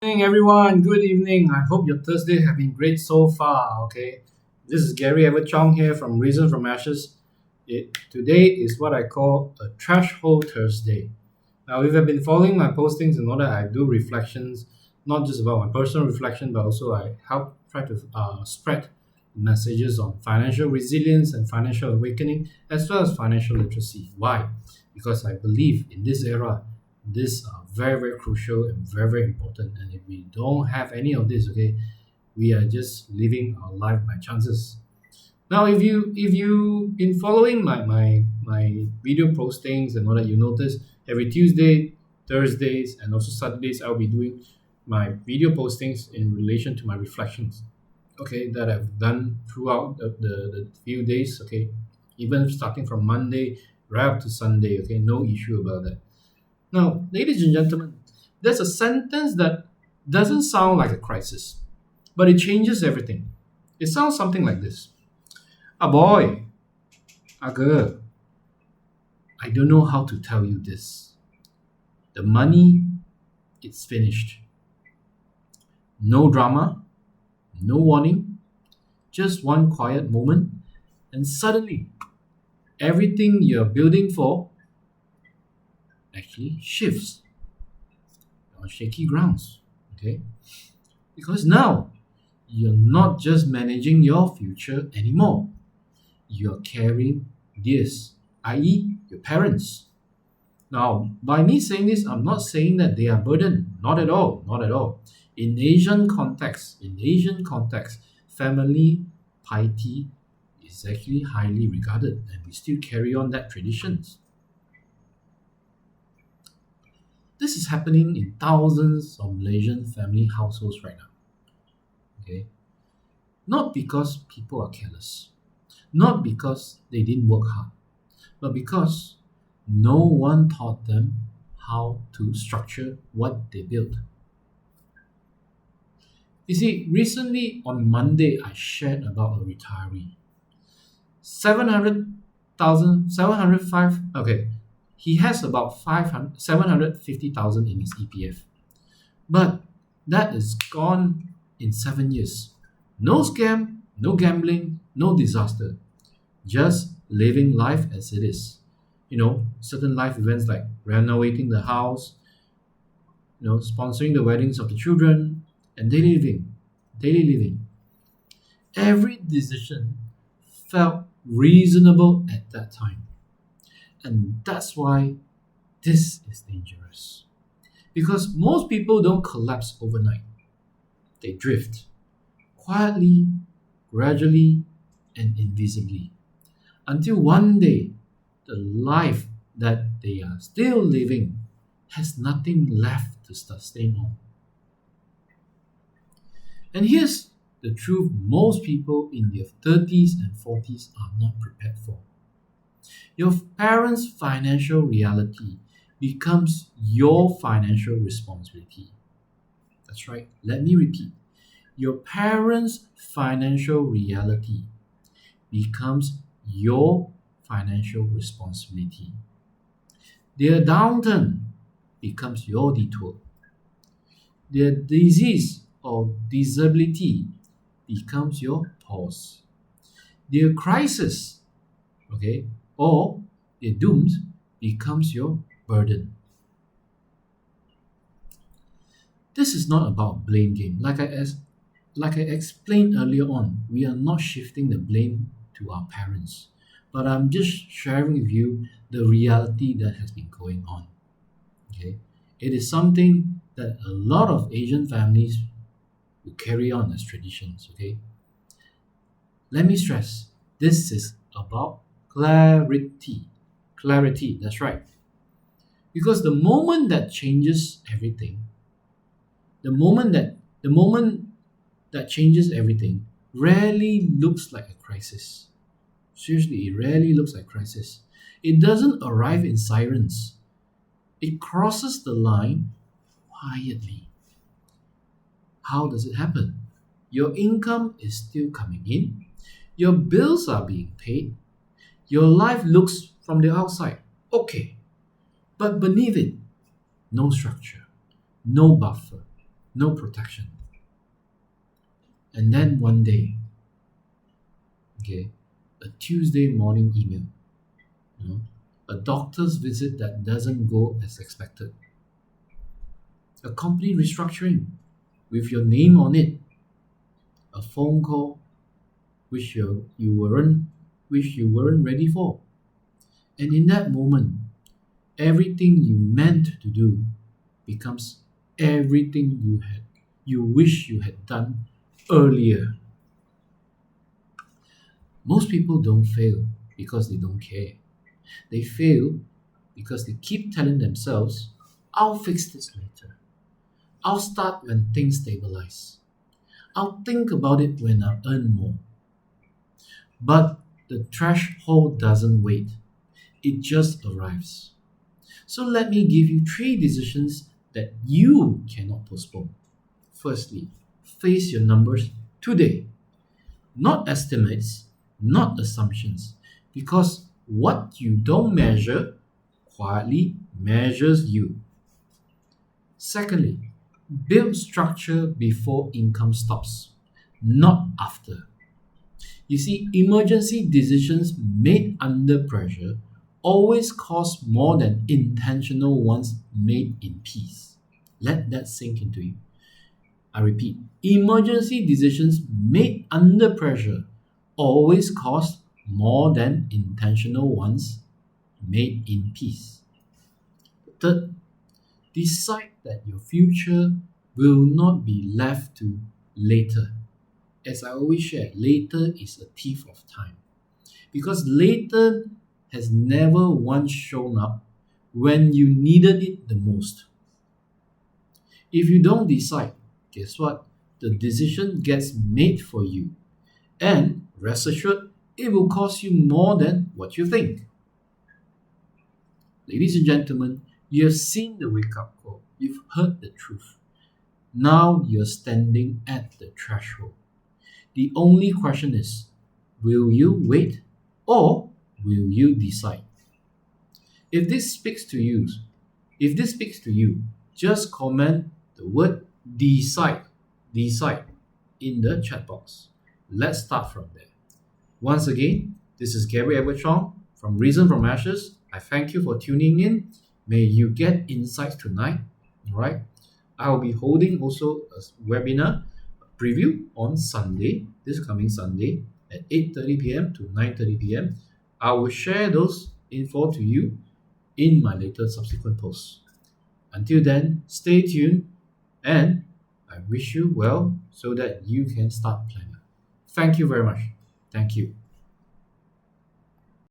Evening, everyone. Good evening. I hope your Thursday have been great so far. Okay, this is 𝗬𝗂𝗵𝘁𝘀 here from Reason from Ashes. Today is what I call a threshold Thursday. Now, if you've been following my postings and all that, I do reflections, not just about my personal reflection, but also I help try to spread messages on financial resilience and financial awakening, as well as financial literacy. Why? Because I believe in this era, these are very, very crucial and very, very important. And if we don't have any of this, okay, we are just living our life by chances. Now, if you've been following my video postings and all that, you notice every Tuesday, Thursdays, and also Saturdays, I'll be doing my video postings in relation to my reflections, okay, that I've done throughout the few days, okay, even starting from Monday right up to Sunday, okay, no issue about that. Now, ladies and gentlemen, there's a sentence that doesn't sound like a crisis, but it changes everything. It sounds something like this. Boy, girl, I don't know how to tell you this. The money, it's finished. No drama, no warning, just one quiet moment, and suddenly, everything you're building for actually shifts on shaky grounds, okay? Because now you're not just managing your future anymore. You're carrying this, i.e., your parents. Now, by me saying this, I'm not saying that they are burdened. Not at all. Not at all. In Asian context, family piety is actually highly regarded, and we still carry on that traditions. This is happening in thousands of Malaysian family households right now. Okay? Not because people are careless, not because they didn't work hard, but because no one taught them how to structure what they built. You see, recently on Monday, I shared about a retiree. 705, okay, he has about 750,000 in his EPF. But that is gone in 7 years. No scam, no gambling, no disaster. Just living life as it is. Certain life events like renovating the house, sponsoring the weddings of the children, and daily living. Every decision felt reasonable at that time. And that's why this is dangerous. Because most people don't collapse overnight. They drift quietly, gradually, and invisibly. Until one day, the life that they are still living has nothing left to sustain on. And here's the truth most people in their 30s and 40s are not prepared for. Your parents' financial reality becomes your financial responsibility. That's right. Let me repeat. Your parents' financial reality becomes your financial responsibility. Their downturn becomes your detour. Their disease or disability becomes your pause. Their crisis, okay, or their dooms becomes your burden. This is not about blame game. Like I explained earlier on, we are not shifting the blame to our parents, but I'm just sharing with you the reality that has been going on. Okay, it is something that a lot of Asian families will carry on as traditions. Okay, let me stress, this is about clarity. That's right. Because the moment that changes everything, the moment that changes everything rarely looks like a crisis. Seriously, it rarely looks like crisis. It doesn't arrive in sirens. It crosses the line quietly. How does it happen? Your income is still coming in. Your bills are being paid. Your life looks from the outside okay. But beneath it, no structure, no buffer, no protection. And then one day, okay, a Tuesday morning email, a doctor's visit that doesn't go as expected, a company restructuring with your name on it, a phone call which you weren't ready for. And in that moment, everything you meant to do becomes everything you wish you had done earlier. Most people don't fail because they don't care. They fail because they keep telling themselves, I'll fix this later. I'll start when things stabilize. I'll think about it when I earn more. But the threshold doesn't wait. It just arrives. So let me give you 3 decisions that you cannot postpone. Firstly, face your numbers today. Not estimates, not assumptions, because what you don't measure quietly measures you. Secondly, build structure before income stops, not after. You see, emergency decisions made under pressure always cost more than intentional ones made in peace. Let that sink into you. I repeat, emergency decisions made under pressure always cost more than intentional ones made in peace. Third, decide that your future will not be left to later. As I always share, later is a thief of time. Because later has never once shown up when you needed it the most. If you don't decide, guess what? The decision gets made for you. And rest assured, it will cost you more than what you think. Ladies and gentlemen, you have seen the wake-up call. You've heard the truth. Now you're standing at the threshold. The only question is, will you wait or will you decide? If this speaks to you, just comment the word decide in the chat box. Let's start from there. Once again, this is 𝘬𝘐𝗿 from Reason from Ashes. I thank you for tuning in. May you get insights tonight. Alright. I will be holding also a webinar preview on Sunday, this coming Sunday at 8:30 p.m. to 9:30 p.m. I will share those info to you in my later subsequent posts. Until then, stay tuned and I wish you well so that you can start planning. Thank you very much. Thank you.